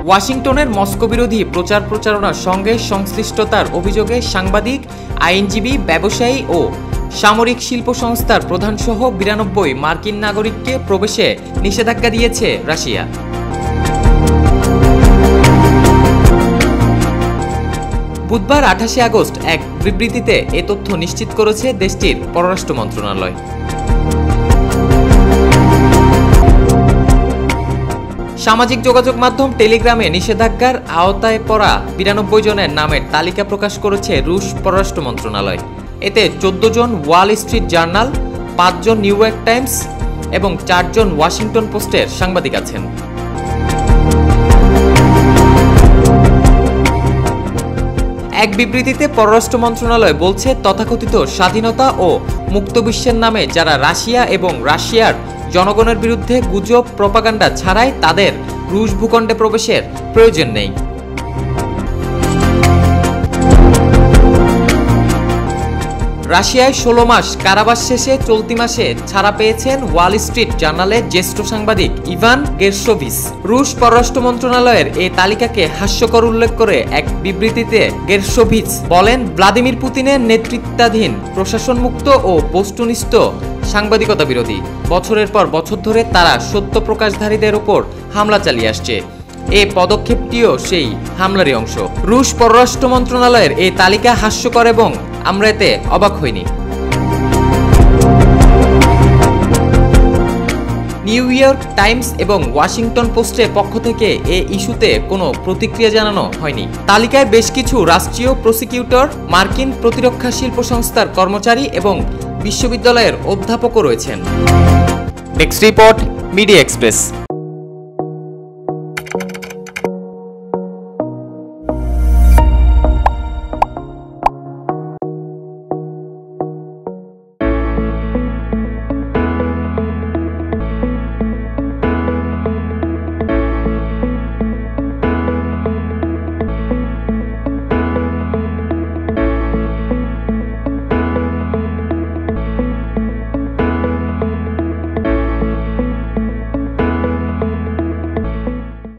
ওয়াশিংটনের মস্কো বিরোধী প্রচার প্রচারণার সঙ্গে সংশ্লিষ্টতার অভিযোগে সাংবাদিক, আইনজীবী, ব্যবসায়ী ও সামরিক শিল্প সংস্থার প্রধানসহ 92 মার্কিন নাগরিককে প্রবেশে নিষেধাজ্ঞা দিয়েছে রাশিয়া। বুধবার 28 আগস্ট এক বিবৃতিতে এ তথ্য নিশ্চিত করেছে দেশটির পররাষ্ট্র মন্ত্রণালয়। সামাজিক যোগাযোগ মাধ্যম টেলিগ্রামে নিষেধাজ্ঞার আওতায় পড়া 92 জনের নামের তালিকা প্রকাশ করেছে রুশ পররাষ্ট্র মন্ত্রণালয়। এতে 14 জন ওয়াল স্ট্রিট জার্নাল, 5 জন নিউ ইয়র্ক টাইমস এবং 4 জন ওয়াশিংটন পোস্টের সাংবাদিক আছেন। এক বিবৃতিতে পররাষ্ট্র মন্ত্রণালয় বলছে, তথাকথিত স্বাধীনতা ও মুক্ত বিশ্বের নামে যারা রাশিয়া এবং রাশিয়ার জনগণের বিরুদ্ধে গুজব, প্রপাগান্ডা ছাড়াই তাদের রুশ ভূখণ্ডে প্রবেশের প্রয়োজন নেই। রাশিয়ায় 16 মাস কারাবাস শেষে চলতি মাসে ছাড়া পেয়েছেন ওয়াল স্ট্রিট জার্নালের জ্যেষ্ঠ সাংবাদিক ইভান গেরশোভিচ। রুশ পররাষ্ট্র মন্ত্রণালয়ের এই তালিকাকে হাস্যকর উল্লেখ করে এক বিবৃতিতে গেরশোভিচ বলেন, ভ্লাদিমির পুতিনের নেতৃত্বাধীন প্রশাসনমুক্ত ও বস্তুনিষ্ঠ সাংবাদিকতা বিরোধী। বছরের পর বছর ধরে তারা সত্য প্রকাশধারীদের উপর হামলা চালিয়ে আসছে। এই পদক্ষেপটিও সেই হামলারই অংশ। রুশ পররাষ্ট্র মন্ত্রণালয়ের এই তালিকা হাস্যকর এবং আমরা এতে অবাক হইনি। নিউ ইয়র্ক টাইমস এবং ওয়াশিংটন পোস্টের পক্ষ থেকে এই ইস্যুতে কোনো প্রতিক্রিয়া জানানো হয়নি। তালিকায় বেশ কিছু রাষ্ট্রীয় প্রসিকিউটর, মার্কিন প্রতিরক্ষা শিল্প সংস্থার কর্মচারী এবং বিশ্ববিদ্যালয়ের অধ্যাপকও রয়েছেন। Desk report, media express.